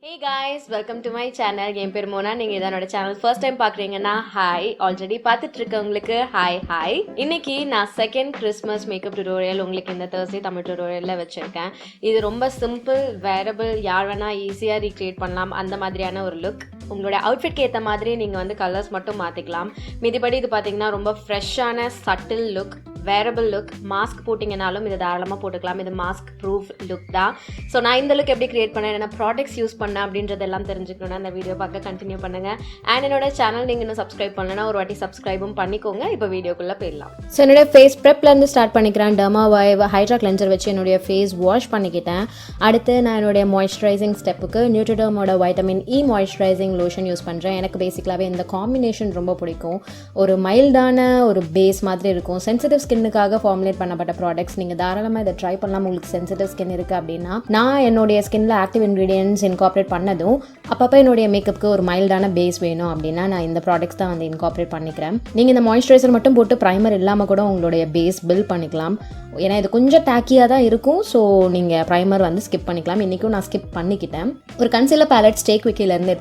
Hey guys, welcome to my channel. என் பேர் மோனா. நீங்கள் இதான் என்னோட சேனல் ஃபர்ஸ்ட் டைம் பார்க்குறீங்கன்னா ஹாய், ஆல்ரெடி பார்த்துட்டு இருக்கவங்களுக்கு ஹாய். இன்னைக்கு நான் செகண்ட் கிறிஸ்மஸ் மேக்கப் டுட்டோரியல் உங்களுக்கு இந்த Thursday தமிழ் டுட்டோரியலில் வச்சுருக்கேன். இது ரொம்ப சிம்பிள், வேரபிள், யார் வேணால் ஈஸியாக ரீக்ரியேட் பண்ணலாம் அந்த மாதிரியான ஒரு லுக். உங்களோட அவுட்ஃபிட்க்கு ஏற்ற மாதிரி நீங்கள் வந்து கலர்ஸ் மட்டும் மாற்றிக்கலாம். மிதிப்படி இது பார்த்தீங்கன்னா ரொம்ப ஃப்ரெஷ்ஷான subtle look, wearable look. Mask போட்டிங்கனாலும் இதை தாராளமாக போட்டுக்கலாம். இது மாஸ்க் ப்ரூஃப் லுக் தான். ஸோ நான் இந்த லுக் எப்படி கிரியேட் பண்ணேன், என்ன ப்ராடக்ட்ஸ் யூஸ் பண்ணேன் அப்படின்றதெல்லாம் தெரிஞ்சுக்கணுன்னா அந்த வீடியோ பார்க்க கண்டினியூ பண்ணுங்கள். அண்ட் என்னோட சேனல் நீங்கள் இன்னும் சப்ஸ்கிரைப் பண்ணலன்னா ஒரு வாட்டி சப்ஸ்கிரைபும் பண்ணிக்கோங்க. இப்போ வீடியோக்குள்ளே போயிடலாம். ஸோ என்னோட ஃபேஸ் ப்ரெப்லேருந்து ஸ்டார்ட் பண்ணிக்கிறேன். டர்மா வைவ் ஹைட்ரா கிளென்சர் வச்சு என்னுடைய ஃபேஸ் வாஷ் பண்ணிக்கிட்டேன். அடுத்து நான் என்னுடைய மாய்ஸ்சரைசிங் ஸ்டெப்புக்கு நியூட்ரிடர்மோட vitamin E moisturising lotion use பண்ணுறேன். எனக்கு பேசிக்கலாகவே இந்த காம்பினேஷன் ரொம்ப பிடிக்கும். ஒரு மைல்டான ஒரு பேஸ் மாதிரி இருக்கும். சென்சிட்டிவ் ஸ்கின்னுக்காக ஃபார்முலேட் பண்ணப்பட்ட ப்ராடக்ட்ஸ். நீங்கள் தாராளமாக இதை ட்ரை பண்ணலாம். உங்களுக்கு சென்சிட்டிவ் ஸ்கின் இருக்குது அப்படின்னா. நான் என்னுடைய ஸ்கின்ல ஆக்டிவ் இன்க்ரீடியன்ஸ் இன்கார்பரேட் பண்ணதும் அப்பப்போ என்னுடைய மேக்கப்புக்கு ஒரு மைல்டான பேஸ் வேணும் அப்படின்னா நான் இந்த ப்ராடக்ட்ஸ் தான் வந்து இன்கார்பரேட் பண்ணிக்கிறேன். நீங்கள் இந்த மாய்ஸ்சரைசர் மட்டும் போட்டு ப்ரைமர் இல்லாமல் கூட உங்களுடைய பேஸ் பில்ட் பண்ணிக்கலாம். ஏன்னா இது கொஞ்சம் டேக்கியாக தான் இருக்கும். ஸோ நீங்கள் ப்ரைமர் வந்து ஸ்கிப் பண்ணிக்கலாம். இன்றைக்கும் நான் ஸ்கிப் பண்ணிக்கிட்டேன். ஒரு கன்சீலர் பேலட் ஸ்டேக் விக்கிலேருந்து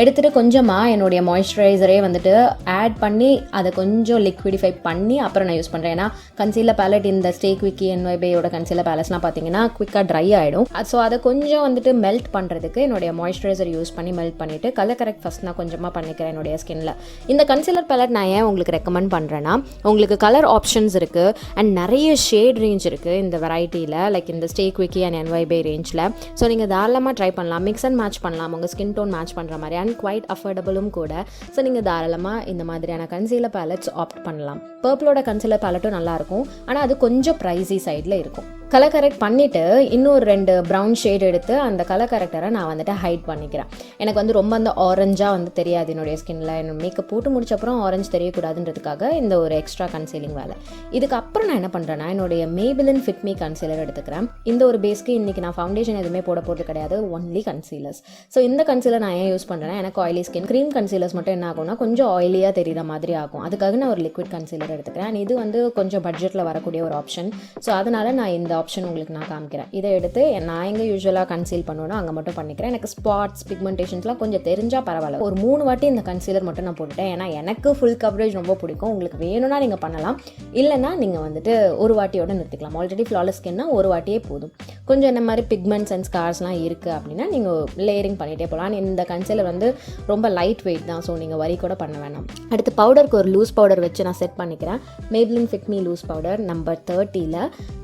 எடுத்துகிட்டு கொஞ்சமாக என்னுடைய மாய்ஸ்சரைசரே வந்துட்டு ஆட் பண்ணி அதை கொஞ்சம் லிக்விடிஃபை பண்ணி அப்புறம் நான் யூஸ் பண்ணுறேன். ஏன்னா கன்சீலர் பேலட் இந்த ஸ்டேக் விக்கி என்ஒய்பேயோட கன்சீலர் பேலட்ஸ்லாம் பார்த்தீங்கன்னா குவிக்காக ட்ரை ஆகிடும். ஸோ அதை கொஞ்சம் வந்துட்டு மெல்ட் பண்ணுறதுக்கு என்னுடைய மாய்ஸ்சரைசர் யூஸ் பண்ணி மெல்ட் பண்ணிவிட்டு கலர் கரெக்ட் ஃபஸ்ட் நான் கொஞ்சமாக பண்ணிக்கிறேன் என்னுடைய ஸ்கின்ல. இந்த கன்சீலர் பேலட் நான் ஏன் உங்களுக்கு ரெக்கமெண்ட் பண்ணுறேன்னா, உங்களுக்கு கலர் ஆப்ஷன்ஸ் இருக்குது அண்ட் நிறைய ஷேட் ரேஞ்ச் இருக்குது இந்த வெரைட்டியில், லைக் இந்த ஸ்டேக் விக்கி அண்ட் என்ஒய்பே ரேஞ்சில். ஸோ நீங்கள் தாராளமாக ட்ரை பண்ணலாம். மிக்ஸ் அண்ட் மேட்ச் பண்ணலாம் உங்கள் ஸ்கின் டோன் மேட்ச் பண்ணுற மாதிரி. அண்ட் குவைட் அஃபோர்டபுளும் கூட. ஸோ நீங்கள் தாராளமாக இந்த மாதிரியான கன்சீலர் பேலட்ஸ் ஆப்ட் பண்ணலாம். பர்பிளோட கன்சீலர் பேலட்டும் நல்லாயிருக்கும், ஆனால் அது கொஞ்சம் ப்ரைஸி சைடில் இருக்கும். கலர் கரெக்ட் பண்ணிவிட்டு இன்னொரு 2 ப்ரௌன் ஷேட் எடுத்து அந்த கலர் கரெக்டரை நான் வந்துட்டு ஹைட் பண்ணிக்கிறேன். எனக்கு வந்து ரொம்ப அந்த ஆரஞ்சாக வந்து தெரியாது என்னுடைய ஸ்கின்னில். என்னோட மேக்கப் போட்டு முடிச்சப்பறம் ஆரஞ்சு தெரியக்கூடாதுன்றதுக்காக இந்த ஒரு எக்ஸ்ட்ரா கன்சீலிங் வேலை. இதுக்கப்புறம் நான் என்ன பண்ணுறேன்னா என்னுடைய Maybelline Fit Me கன்சீலர் எடுத்துக்கிறேன். இந்த ஒரு பேஸ்க்கு இன்றைக்கி நான் ஃபவுண்டேஷன் எதுவுமே போட போகிறது கிடையாது, ஒன்லி கன்சீலர்ஸ். ஸோ இந்த கன்சீலர் நான் ஏன் யூஸ் பண்ணுறேன்னா, எனக்கு ஆயிலி ஸ்கின். க்ரீம் கன்சீலர்ஸ் மட்டும் என்ன ஆகும்னா கொஞ்சம் ஆயிலியாக தெரிகிற மாதிரி ஆகும். அதுக்காக நான் ஒரு லிக்விட் கன்சீலர் எடுத்துக்கிறேன். அண்ட் இது வந்து கொஞ்சம் பட்ஜெட்டில் வரக்கூடிய ஒரு ஆப்ஷன். ஸோ அதனால் நான் இந்த ஆப்ஷன் உங்களுக்கு நான் காமிக்கிறேன். இதை எடுத்து நான் எங்கே யூஸ்வலாக கன்சீல் பண்ணுவேனோ அங்கே மட்டும் பண்ணிக்கிறேன். எனக்கு ஸ்பாட்ஸ் பிக்மெண்டேஷன்ஸ்லாம் கொஞ்சம் தெரிஞ்சால் பரவாயில்ல. ஒரு 3 வாட்டி இந்த கன்சீலர் மட்டும் நான் போட்டுட்டேன். ஏன்னா எனக்கு ஃபுல் கவரேஜ் ரொம்ப பிடிக்கும். உங்களுக்கு வேணும்னா நீங்கள் பண்ணலாம், இல்லைனா நீங்கள் வந்துட்டு ஒரு வாட்டியோட நிறுத்திக்கலாம். ஆல்ரெடி ஃப்ளாலஸ் ஸ்கின்னா ஒரு வாட்டியே போதும். கொஞ்சம் இந்த மாதிரி பிக்மெண்ட்ஸ் அண்ட் ஸ்கார்ஸ்லாம் இருக்குது அப்படின்னா நீங்கள் லேயரிங் பண்ணிகிட்டே போகலாம். இந்த கன்சீலர் வந்து ரொம்ப லைட் வெயிட் தான், ஸோ நீங்கள் வரி கூட பண்ண வேணாம். அடுத்து பவுடருக்கு ஒரு லூஸ் பவுடர் வச்சு நான் செட் பண்ணிக்கிறேன். Maybelline Fit Me loose powder number 30ல்.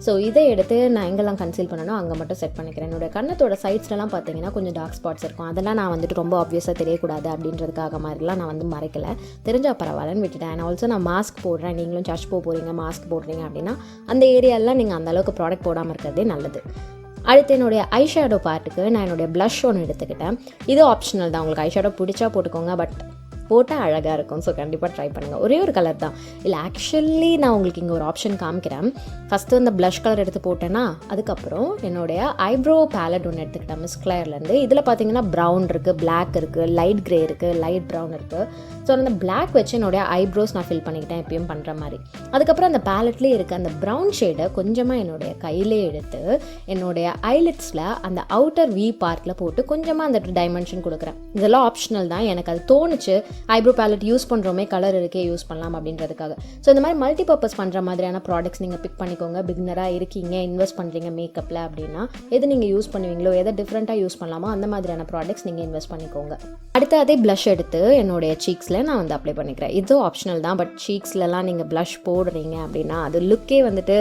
ஸோ இதை எடுத்து நான் எங்கெல்லாம் கன்சீல் பண்ணணும் அங்கே மட்டும் செட் பண்ணிக்கிறேன். என்னோட கண்ணத்தோட சைட்ஸ்லாம் பார்த்தீங்கன்னா கொஞ்சம் டார்க் ஸ்பாட்ஸ் இருக்கும். அதெல்லாம் நான் வந்துட்டு ரொம்ப ஆப்வியஸாக தெரியக்கூடாது அப்படின்றதுக்காக மாதிரிலாம் நான் வந்து மறைக்கலை. தெரிஞ்சால் பரவாயில்லன்னு விட்டுட்டேன். அண்ட் ஆல்சோ நான் மாஸ்க் போடுறேன். நீங்களும் சர்ச் போகிறீங்க, மாஸ்க் போடுறீங்க அப்படின்னா அந்த ஏரியாலாம் நீங்கள் அந்தளவுக்கு ப்ராடக்ட் போடாமல் இருக்கிறதே நல்லது. அடுத்து என்னுடைய ஐ ஷேடோ பார்ட்டுக்கு நான் என்னுடைய ப்ளஷ் ஒன்று எடுத்துக்கிட்டேன். இது ஆப்ஷனல் தான். உங்களுக்கு ஐ ஷேடோ பிடிச்சா போட்டுக்கோங்க, பட் போட்டால் அழகாக இருக்கும். ஸோ கண்டிப்பாக ட்ரை பண்ணுங்கள். ஒரே ஒரு கலர் தான் இல்லை, ஆக்சுவலி நான் உங்களுக்கு இங்கே ஒரு ஆப்ஷன் காமிக்கிறேன். ஃபஸ்ட்டு இந்த ப்ளஷ் கலர் எடுத்து போட்டேன்னா அதுக்கப்புறம் என்னுடைய ஐப்ரோ பேலட் ஒன்று எடுத்துக்கிட்டேன் மிஸ் கிளேர்லேருந்து. இதில் பார்த்தீங்கன்னா ப்ரௌன் இருக்குது, பிளாக் இருக்குது, லைட் க்ரே இருக்குது, லைட் ப்ரௌன் இருக்குது. ஸோ அந்த பிளாக் வச்சு என்னுடைய ஐப்ரோஸ் நான் ஃபில் பண்ணிக்கிட்டேன் எப்பயும் பண்ணுற மாதிரி. அதுக்கப்புறம் அந்த பேலட்லேயே இருக்க அந்த ப்ரௌன் ஷேடை கொஞ்சமாக என்னுடைய கையிலே எடுத்து என்னுடைய ஐலிட்ஸில் அந்த அவுட்டர் வி பார்ட்டில் போட்டு கொஞ்சமாக அந்த டைமென்ஷன் கொடுக்குறேன். இதெல்லாம் ஆப்ஷனல் தான். எனக்கு அது தோணுச்சு ஐப்ரோ பேலட் யூஸ் பண்ணுறோமே, கலர் இருக்கே யூஸ் பண்ணலாம் அப்படின்றதுக்காக. ஸோ இந்த மாதிரி மல்டி பர்பஸ் பண்ணுற மாதிரியான ப்ராடக்ட்ஸ் நீங்கள் பிக் பண்ணிக்கோங்க. பிகினராக இருக்கீங்க, இன்வெஸ்ட் பண்ணுறீங்க மேக்கப்பில் அப்படின்னா எது நீங்கள் யூஸ் பண்ணுவீங்களோ, எதை டிஃப்ரெண்ட்டாக யூஸ் பண்ணலாமோ அந்த மாதிரியான ப்ராடக்ட்ஸ் நீங்கள் இன்வெஸ்ட் பண்ணிக்கோங்க. அடுத்து அதே ப்ளஷ் எடுத்து என்னுடைய சீக்ஸில் நான் வந்து அப்ளை பண்ணிக்கிறேன். இதுவும் ஆப்ஷனல் தான், பட் சீக்ஸ்லலாம் நீங்கள் ப்ளஷ் போடுறீங்க அப்படின்னா அது லுக்கே வந்துட்டு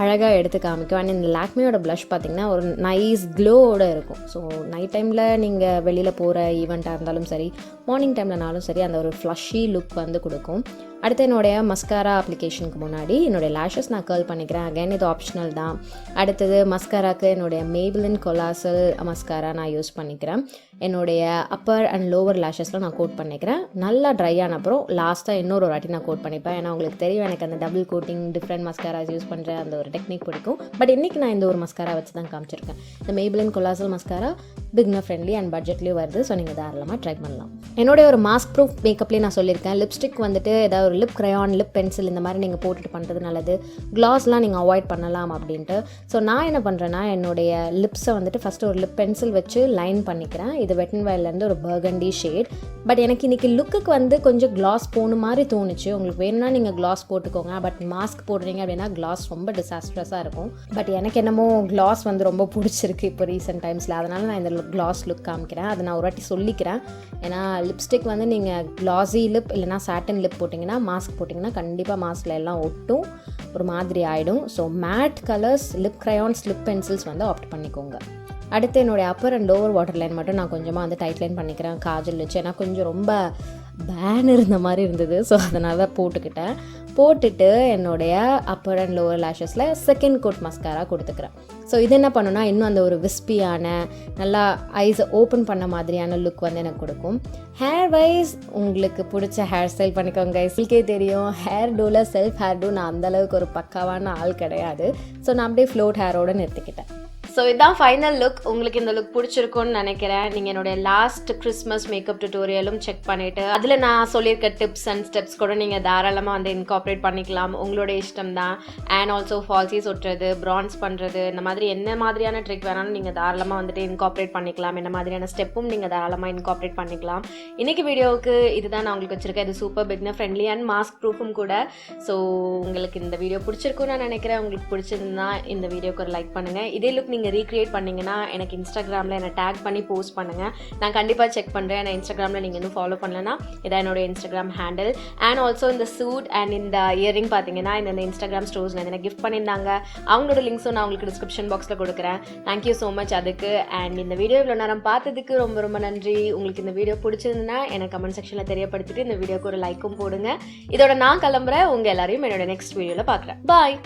அழகாக எடுத்து காமிக்கும். அண்ட் இந்த லாக்மேயோட ப்ளஷ் பார்த்திங்கன்னா ஒரு நைஸ் க்ளோவோடு இருக்கும். ஸோ நைட் டைமில் நீங்கள் வெளியில் போகிற ஈவெண்ட்டாக இருந்தாலும் சரி, மார்னிங் டைம்லனாலும் சரி, அந்த ஒரு ஃப்ளஷி லுக் வந்து கொடுக்கும். அடுத்து என்னுடைய மஸ்காரா அப்ளிகேஷனுக்கு முன்னாடி என்னுடைய லேஷஸ் நான் கர்ல் பண்ணிக்கிறேன். அகைன் இது ஆப்ஷனல் தான். அடுத்தது மஸ்காராக்கு என்னுடைய Maybelline கொலாசல் மஸ்காரா நான் யூஸ் பண்ணிக்கிறேன். என்னுடைய அப்பர் அண்ட் லோவர் லேஷஸில் நான் கோட் பண்ணிக்கிறேன். நல்லா ட்ரை ஆன அப்புறம் லாஸ்ட்டாக இன்னொரு வாட்டி நான் கோட் பண்ணிப்பேன். ஏன்னா உங்களுக்கு தெரியும் எனக்கு அந்த double coating different mascaras use பண்ணுற அந்த ஒரு டெக்னிக் பிடிக்கும். பட் இன்றைக்கி நான் இந்த ஒரு மஸ்காரா வச்சு தான் காமிச்சிருக்கேன். இந்த Maybelline colossal mascara beginner friendly and பட்ஜெட்லேயும் வருது. ஸோ நீங்கள் தாராளமாக ட்ரை பண்ணலாம். என்னோடைய ஒரு மாஸ்க் ப்ரூஃப் மேக்கப்லேயே நான் சொல்லியிருக்கேன், லிப்ஸ்டிக் வந்துட்டு ஏதாவது ஒரு லிப் க்ரையான், லிப் பென்சில் இந்த மாதிரி நீங்கள் போட்டுட்டு பண்ணுறது நல்லது, க்ளாஸ்லாம் நீங்கள் அவாய்ட் பண்ணலாம் அப்படின்ட்டு. ஸோ நான் என்ன பண்ணுறேன்னா, என்னுடைய லிப்ஸை வந்துட்டு ஃபஸ்ட்டு ஒரு லிப் பென்சில் வச்சு லைன் பண்ணிக்கிறேன். இது வெட் அண்ட் வைல்ட்லேருந்து ஒரு பர்கண்டி ஷேட். பட் எனக்கு இன்றைக்கி லுக்குக்கு வந்து கொஞ்சம் க்ளாஸ் போன மாதிரி தோணுச்சு. உங்களுக்கு வேணும்னா நீங்கள் க்ளாஸ் போட்டுக்கோங்க, பட் மாஸ்க் போடுறீங்க அப்படின்னா க்ளாஸ் ரொம்ப டிசாஸ்ட்ரஸாக இருக்கும். பட் எனக்கு என்னமோ க்ளாஸ் வந்து ரொம்ப பிடிச்சிருக்கு இப்போ ரீசெண்ட் டைம்ஸில், அதனால் நான் இந்த க்ளாஸ் லுக் காமிக்கிறேன். அதை நான் ஒரு வாட்டி சொல்லிக்கிறேன். ஏன்னா லிப்ஸ்டிக் வந்து நீங்கள் க்ளாஸி லிப் இல்லைனா சாட்டன் லிப் போட்டிங்கன்னா, மாஸ்க் போட்டிங்கன்னா கண்டிப்பாக மாஸ்கில் எல்லாம் ஒட்டும், ஒரு மாதிரி ஆகிடும். So matte colours, lip crayons, lip pencils வந்து ஆப்ட் பண்ணிக்கோங்க. அடுத்து என்னுடைய upper and lower water line மட்டும் நான் கொஞ்சமாக வந்து டைட் லைன் பண்ணிக்கிறேன் காஜல் வச்சு. ஏன்னா கொஞ்சம் ரொம்ப பேன் இருந்த மாதிரி இருந்தது, ஸோ அதனால் தான் போட்டுட்டு என்னுடைய அப்பர் அண்ட் லோவர் லேஷஸில் செகண்ட் கோட் மஸ்காரா கொடுத்துக்கிறேன். ஸோ இது என்ன பண்ணுன்னா, இன்னும் அந்த ஒரு விஸ்பியான நல்லா ஐஸை ஓப்பன் பண்ண மாதிரியான லுக் வந்து எனக்கு கொடுக்கும். ஹேர் வைஸ் உங்களுக்கு பிடிச்ச ஹேர் ஸ்டைல் பண்ணிக்கோங்க. உங்களுக்கே தெரியும், ஹேர் டூவில் செல்ஃப் ஹேர் டூ நான் அந்தளவுக்கு ஒரு பக்காவான ஆள் கிடையாது. ஸோ நான் அப்படியே ஃப்ளோட் ஹேரோடு நிறுத்திக்கிட்டேன். ஸோ இதுதான் ஃபைனல் லுக். உங்களுக்கு இந்த லுக் பிடிச்சிருக்கும்னு நினைக்கிறேன். நீங்கள் என்னுடைய லாஸ்ட் கிறிஸ்மஸ் மேக்கப் டியூட்டோரியலும் செக் பண்ணிவிட்டு அதில் நான் சொல்லியிருக்க டிப்ஸ் அண்ட் ஸ்டெப்ஸ் கூட நீங்கள் தாராளமாக வந்து இன்கார்பரேட் பண்ணிக்கலாம். உங்களோட இஷ்டம் தான். அண்ட் ஆல்சோ ஃபால்ஸிஸ் ஒட்டுறது, ப்ரான்ஸ் பண்ணுறது, இந்த மாதிரி என்ன மாதிரியான ட்ரிக் வேணாலும் நீங்கள் தாராளமாக வந்துட்டு இன்கார்பரேட் பண்ணிக்கலாம். என்ன மாதிரியான ஸ்டெப்பும் நீங்கள் தாராளமாக இன்கார்பரேட் பண்ணிக்கலாம். இன்றைக்கி வீடியோவுக்கு இதுதான் நான் உங்களுக்கு வச்சுருக்கேன். இது super beginner friendly and mask ப்ரூஃபும் கூட. ஸோ உங்களுக்கு இந்த வீடியோ பிடிச்சிருக்கும்னு நான் நினைக்கிறேன். உங்களுக்கு பிடிச்சிருந்தா இந்த வீடியோக்கு ஒரு லைக் பண்ணுங்கள். இதே லுக் நீங்கள் ரீக்ரியேட் பண்ணிங்கன்னா எனக்கு இன்ஸ்டாகிராமில் என்னை டேக் பண்ணி போஸ்ட் பண்ணுங்கள். நான் கண்டிப்பாக செக் பண்ணுறேன். நான் இன்ஸ்டாகிராமில் நீங்கள் இன்னும் ஃபாலோ பண்ணலன்னா இதான் என்னோட இன்ஸ்டாகிராம் ஹேண்டில். அண்ட் ஆல்சோ இந்த சூட் அண்ட் இந்த இயரிங் பார்த்தீங்கன்னா இந்த இன்ஸ்டாகிராம் ஸ்டோர்ஸில் எனக்கு கிஃப்ட் பண்ணியிருந்தாங்க. அவங்களோட லிங்க்ஸும் நான் உங்களுக்கு டிஸ்கிரிப்ஷன் பாக்ஸில் கொடுக்குறேன். தேங்க்யூ ஸோ மச் அதுக்கு. அண்ட் இந்த வீடியோ இவ்வளோ நேரம் பார்த்ததுக்கு ரொம்ப ரொம்ப நன்றி. உங்களுக்கு இந்த வீடியோ பிடிச்சிருந்துன்னா எனக்கு கமெண்ட் செக்ஷனில் தெரியப்படுத்திட்டு இந்த வீடியோக்கு ஒரு லைக்கும் போடுங்க. இதோட நான் கிளம்புறேன். உங்கள் எல்லாரையும் என்னோட நெக்ஸ்ட் வீடியோவில் பார்க்குறேன். பாய்.